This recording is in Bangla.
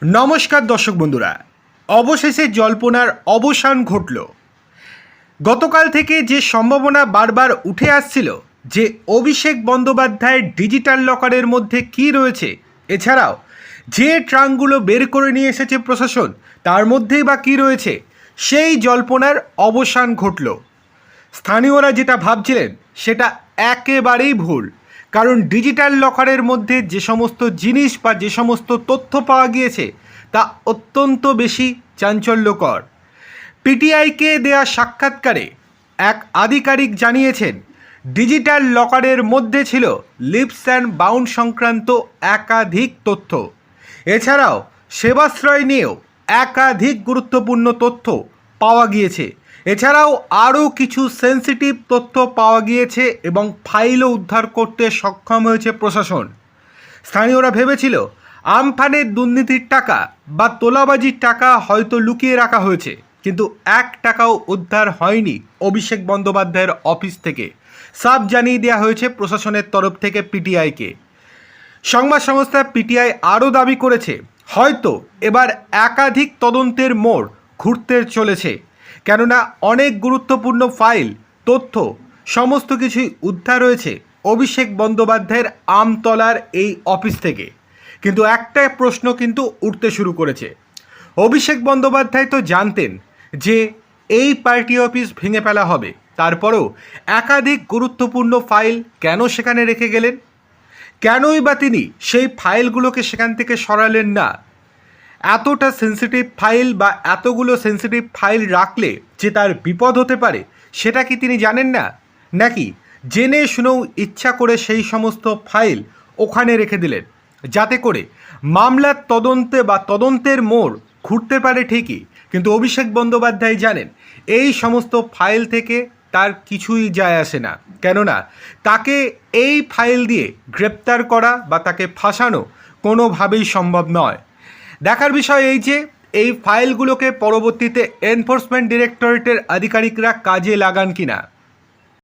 নমস্কার দর্শক বন্ধুরা, অবশেষে জল্পনার অবসান ঘটল। গতকাল থেকে যে সম্ভাবনা বারবার উঠে আসছিল যে অভিষেক বন্দ্যোপাধ্যায়ের ডিজিটাল লকারের মধ্যে কি রয়েছে, এছাড়াও যে ট্রাঙ্কগুলো বের করে নিয়ে এসেছে প্রশাসন তার মধ্যেই বা কী রয়েছে, সেই জল্পনার অবসান ঘটল। স্থানীয়রা যেটা ভাবছিলেন সেটা একেবারেই ভুল, কারণ ডিজিটাল লকারের মধ্যে যে সমস্ত জিনিস বা যে সমস্ত তথ্য পাওয়া গিয়েছে তা অত্যন্ত বেশি চাঞ্চল্যকর। পিটিআইকে দেয়া সাক্ষাৎকারে এক আধিকারিক জানিয়েছেন ডিজিটাল লকারের মধ্যে ছিল লিপস অ্যান্ড বাউন্ড সংক্রান্ত একাধিক তথ্য। এছাড়াও সেবাশ্রয় নিয়েও একাধিক গুরুত্বপূর্ণ তথ্য পাওয়া গিয়েছে। এছাড়াও আরও কিছু সেন্সিটিভ তথ্য পাওয়া গিয়েছে এবং ফাইলও উদ্ধার করতে সক্ষম হয়েছে প্রশাসন। স্থানীয়রা ভেবেছিল আমফানের দুর্নীতির টাকা বা তোলাবাজির টাকা হয়তো লুকিয়ে রাখা হয়েছে, কিন্তু 1 টাকাও উদ্ধার হয়নি অভিষেক বন্দ্যোপাধ্যায়ের অফিস থেকে। সাফ জানিয়ে দেওয়া হয়েছে প্রশাসনের তরফ থেকে পিটিআইকে। সংবাদ সংস্থা পিটিআই আরও দাবি করেছে হয়তো এবার একাধিক তদন্তের মোড় ঘুরতে চলেছে, কেননা অনেক গুরুত্বপূর্ণ ফাইল, তথ্য সমস্ত কিছুই উদ্ধার হয়েছে অভিষেক বন্দ্যোপাধ্যায়ের আমতলার এই অফিস থেকে। কিন্তু একটা প্রশ্ন কিন্তু উঠতে শুরু করেছে। অভিষেক বন্দ্যোপাধ্যায় তো জানতেন যে এই পার্টি অফিস ভেঙে ফেলা হবে, তারপরেও একাধিক গুরুত্বপূর্ণ ফাইল কেন সেখানে রেখে গেলেন? কেনই বা তিনি সেই ফাইলগুলোকে সেখান থেকে সরালেন না? এতটা সেন্সিটিভ ফাইল বা এতগুলো সেন্সিটিভ ফাইল রাখলে যে তার বিপদ হতে পারে সেটা কি তিনি জানেন না? নাকি জেনে শুনেও ইচ্ছা করে সেই সমস্ত ফাইল ওখানে রেখে দিলেন, যাতে করে মামলার তদন্তে বা তদন্তের মোড় ঘুরতে পারে ঠিকই, কিন্তু অভিষেক বন্দ্যোপাধ্যায় জানেন এই সমস্ত ফাইল থেকে তার কিছুই যায় আসে না, কেননা তাকে এই ফাইল দিয়ে গ্রেপ্তার করা বা তাকে ফাঁসানো কোনোভাবেই সম্ভব নয়। দেখার বিষয় এই যে এই ফাইলগুলোকে পরবর্তীতে এনফোর্সমেন্ট ডিরেক্টরেটের আধিকারিকরা কাজে লাগান কিনা।